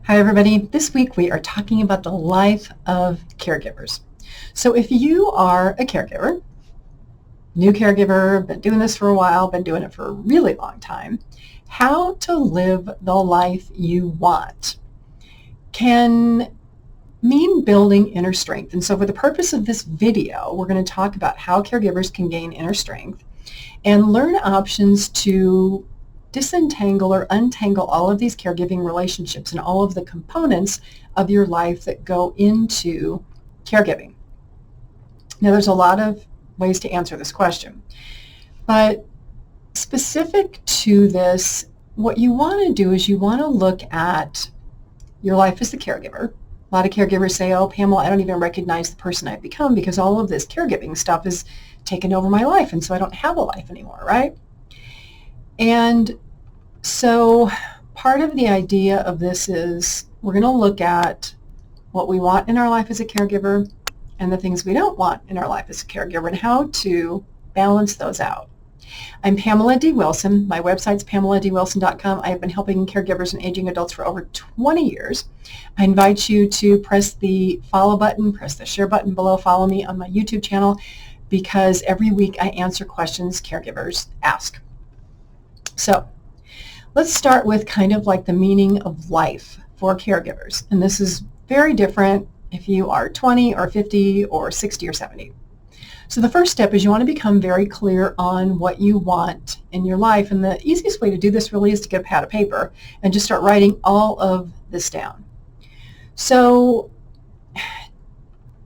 Hi everybody. This week we are talking about the life of caregivers. So if you are a caregiver, new caregiver, been doing this for a while, been doing it for a really long time, how to live the life you want can mean building inner strength. And so for the purpose of this video, we're going to talk about how caregivers can gain inner strength and learn options to disentangle or untangle all of these caregiving relationships and all of the components of your life that go into caregiving. Now, there's a lot of ways to answer this question, but specific to this, what you want to do is you want to look at your life as the caregiver. A lot of caregivers say, oh, Pamela, I don't even recognize the person I've become because all of this caregiving stuff is taken over my life, and so I don't have a life anymore, right? And so part of the idea of this is we're going to look at what we want in our life as a caregiver and the things we don't want in our life as a caregiver and how to balance those out. I'm Pamela D Wilson. My website's PamelaDWilson.com. I have been helping caregivers and aging adults for over 20 years. I invite you to press the follow button, press the share button below, follow me on my YouTube channel, because every week I answer questions caregivers ask. So let's start with kind of like the meaning of life for caregivers. And this is very different if you are 20 or 50 or 60 or 70. So the first step is you want to become very clear on what you want in your life. And the easiest way to do this really is to get a pad of paper and just start writing all of this down. So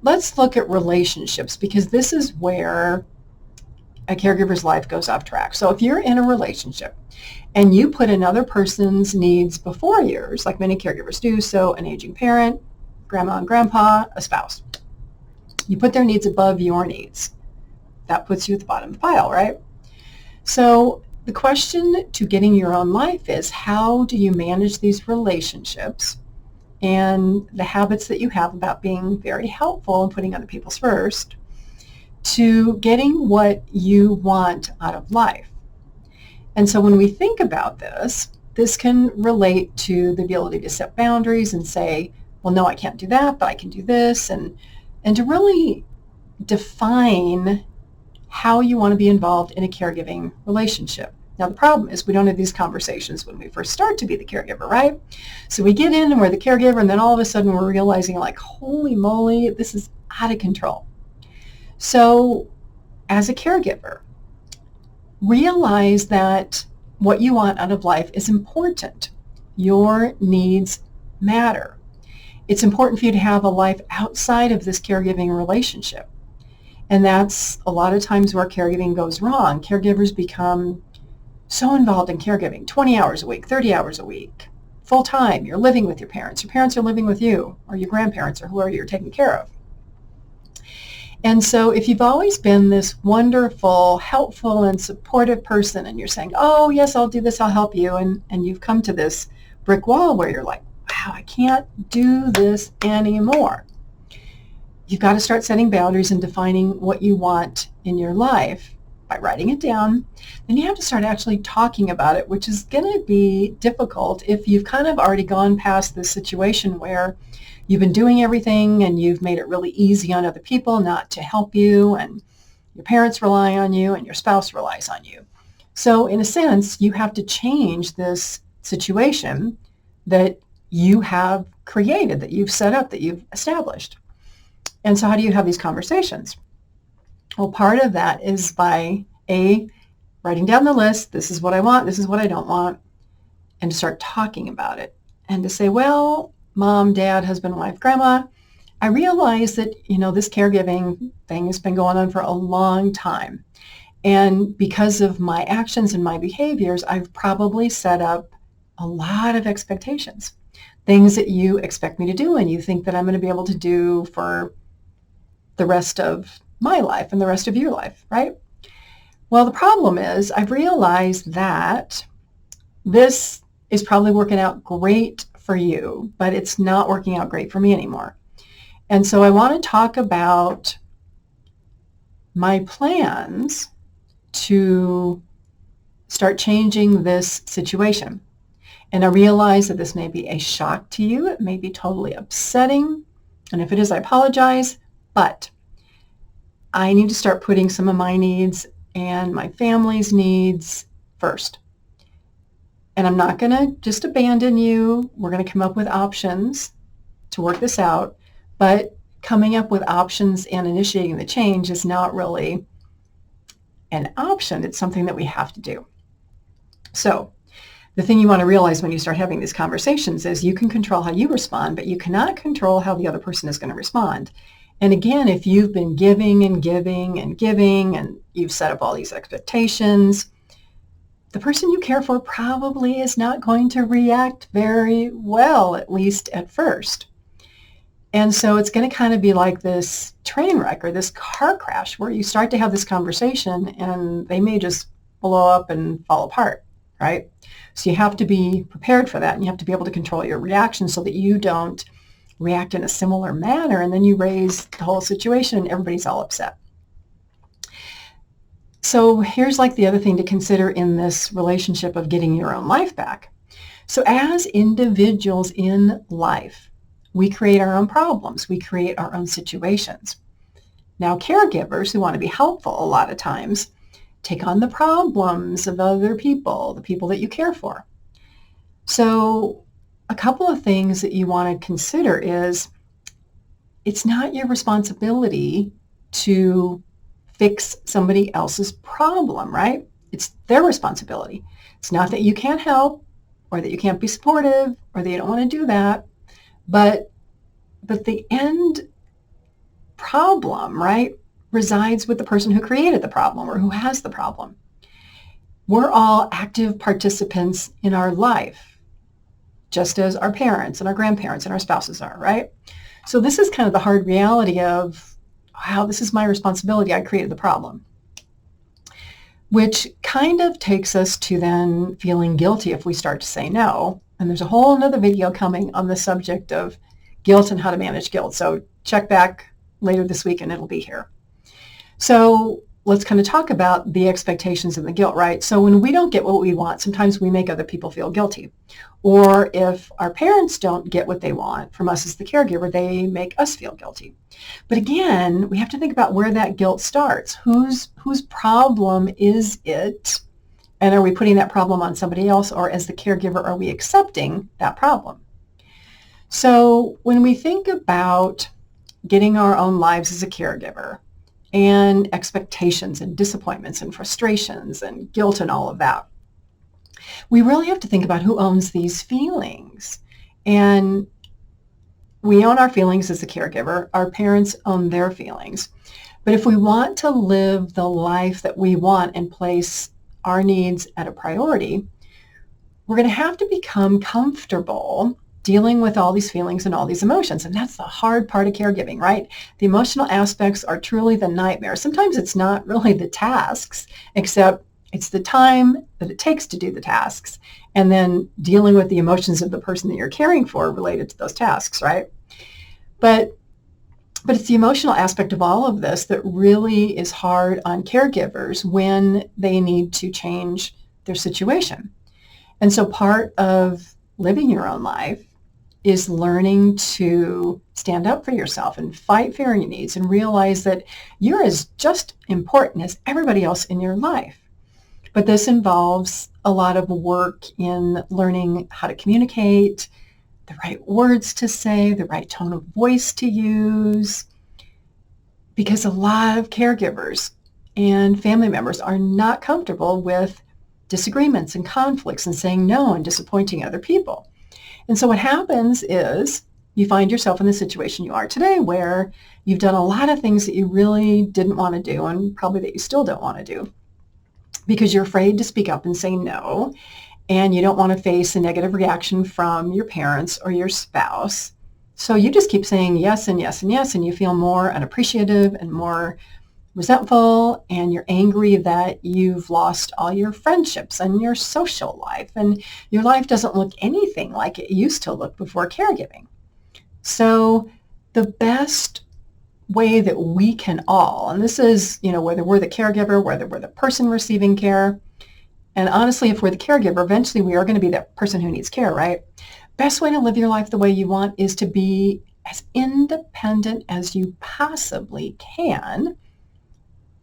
let's look at relationships, because this is where a caregiver's life goes off track. So if you're in a relationship and you put another person's needs before yours, like many caregivers do, so an aging parent, grandma and grandpa, a spouse, you put their needs above your needs. That puts you at the bottom of the pile, right? So the question to getting your own life is, how do you manage these relationships and the habits that you have about being very helpful and putting other people's first to getting what you want out of life? And so when we think about this, this can relate to the ability to set boundaries and say, well, no, I can't do that, but I can do this, and to really define how you want to be involved in a caregiving relationship. Now, the problem is we don't have these conversations when we first start to be the caregiver, right? So we get in and we're the caregiver, and then all of a sudden we're realizing, like, holy moly, this is out of control. So as a caregiver, realize that what you want out of life is important. Your needs matter. It's important for you to have a life outside of this caregiving relationship. And that's a lot of times where caregiving goes wrong. Caregivers become so involved in caregiving, 20 hours a week, 30 hours a week, full time. You're living with your parents are living with you, or your grandparents, or whoever you're taking care of. And so if you've always been this wonderful, helpful, and supportive person, and you're saying, oh, yes, I'll do this, I'll help you, and you've come to this brick wall where you're like, wow, I can't do this anymore. You've got to start setting boundaries and defining what you want in your life by writing it down. Then you have to start actually talking about it, which is going to be difficult if you've kind of already gone past this situation where you've been doing everything and you've made it really easy on other people not to help you, and your parents rely on you and your spouse relies on you. So in a sense, you have to change this situation that you have created, that you've set up, that you've established. And so how do you have these conversations? Well, part of that is by writing down the list. This is what I want. This is what I don't want. And to start talking about it and to say, well, mom, dad, husband, wife, grandma, I realize that, this caregiving thing has been going on for a long time. And because of my actions and my behaviors, I've probably set up a lot of expectations, things that you expect me to do and you think that I'm going to be able to do for the rest of my life and the rest of your life, right? Well, the problem is I've realized that this is probably working out great for you, but it's not working out great for me anymore. And so I want to talk about my plans to start changing this situation. And I realize that this may be a shock to you. It may be totally upsetting. And if it is, I apologize. But I need to start putting some of my needs and my family's needs first. And I'm not going to just abandon you. We're going to come up with options to work this out. But coming up with options and initiating the change is not really an option. It's something that we have to do. So the thing you want to realize when you start having these conversations is you can control how you respond, but you cannot control how the other person is going to respond. And again, if you've been giving and giving and giving, and you've set up all these expectations, the person you care for probably is not going to react very well, at least at first. And so it's going to kind of be like this train wreck or this car crash where you start to have this conversation and they may just blow up and fall apart, right? So you have to be prepared for that, and you have to be able to control your reaction so that you don't react in a similar manner, and then you raise the whole situation and everybody's all upset. So here's like the other thing to consider in this relationship of getting your own life back. So as individuals in life, we create our own problems. We create our own situations. Now, caregivers who want to be helpful a lot of times take on the problems of other people, the people that you care for. So a couple of things that you want to consider is it's not your responsibility to fix somebody else's problem, right? It's their responsibility. It's not that you can't help or that you can't be supportive or that you don't want to do that, but the end problem, right, resides with the person who created the problem or who has the problem. We're all active participants in our life, just as our parents and our grandparents and our spouses are, right? So this is kind of the hard reality of, wow, this is my responsibility. I created the problem, which kind of takes us to then feeling guilty if we start to say no. And there's a whole nother video coming on the subject of guilt and how to manage guilt. So check back later this week and it'll be here. So let's kind of talk about the expectations and the guilt, right? So when we don't get what we want, sometimes we make other people feel guilty. Or if our parents don't get what they want from us as the caregiver, they make us feel guilty. But again, we have to think about where that guilt starts. Whose problem is it? And are we putting that problem on somebody else? Or as the caregiver, are we accepting that problem? So when we think about getting our own lives as a caregiver, and expectations and disappointments and frustrations and guilt and all of that, we really have to think about who owns these feelings. And we own our feelings as a caregiver. Our parents own their feelings. But if we want to live the life that we want and place our needs at a priority, we're going to have to become comfortable dealing with all these feelings and all these emotions. And that's the hard part of caregiving, right? The emotional aspects are truly the nightmare. Sometimes it's not really the tasks, except it's the time that it takes to do the tasks, and then dealing with the emotions of the person that you're caring for related to those tasks, right? But it's the emotional aspect of all of this that really is hard on caregivers when they need to change their situation. And so part of living your own life is learning to stand up for yourself and fight for your needs and realize that you're as just important as everybody else in your life. But this involves a lot of work in learning how to communicate, the right words to say, the right tone of voice to use, because a lot of caregivers and family members are not comfortable with disagreements and conflicts and saying no and disappointing other people. And so what happens is you find yourself in the situation you are today where you've done a lot of things that you really didn't want to do and probably that you still don't want to do because you're afraid to speak up and say no, and you don't want to face a negative reaction from your parents or your spouse. So you just keep saying yes and yes and yes, and you feel more unappreciative and more resentful, and you're angry that you've lost all your friendships and your social life, and your life doesn't look anything like it used to look before caregiving. So the best way that we can all, and this is, whether we're the caregiver, whether we're the person receiving care, And honestly, if we're the caregiver, eventually we are going to be that person who needs care, right? Best way to live your life the way you want is to be as independent as you possibly can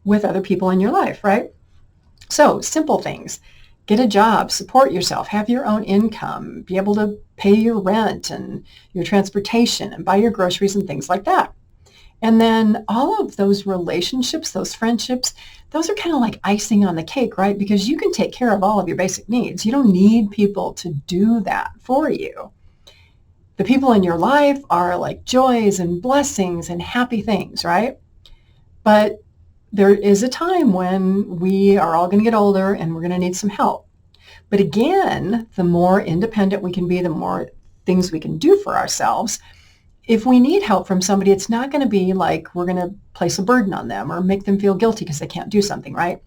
with other people in your life, right? So simple things. Get a job, support yourself, have your own income, be able to pay your rent and your transportation and buy your groceries and things like that. And then all of those relationships, those friendships, those are kind of like icing on the cake, right? Because you can take care of all of your basic needs. You don't need people to do that for you. The people in your life are like joys and blessings and happy things, right? But there is a time when we are all going to get older and we're going to need some help. But again, the more independent we can be, the more things we can do for ourselves. If we need help from somebody, it's not going to be like we're going to place a burden on them or make them feel guilty because they can't do something, right?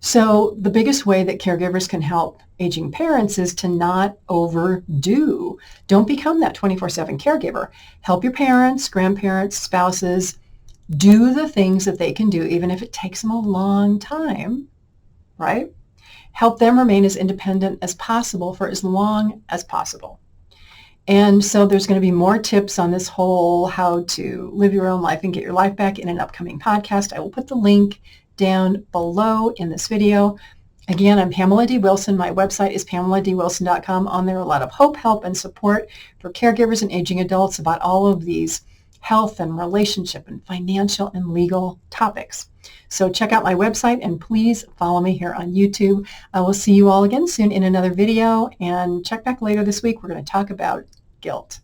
So the biggest way that caregivers can help aging parents is to not overdo. Don't become that 24/7 caregiver. Help your parents, grandparents, spouses do the things that they can do, even if it takes them a long time, right? Help them remain as independent as possible for as long as possible. And so there's going to be more tips on this whole how to live your own life and get your life back in an upcoming podcast. I will put the link down below in this video. Again, I'm Pamela D Wilson. My website is PamelaDWilson.com. On there, a lot of hope, help, and support for caregivers and aging adults about all of these health and relationship and financial and legal topics. So check out my website and please follow me here on YouTube. I will see you all again soon in another video, and check back later this week. We're going to talk about guilt.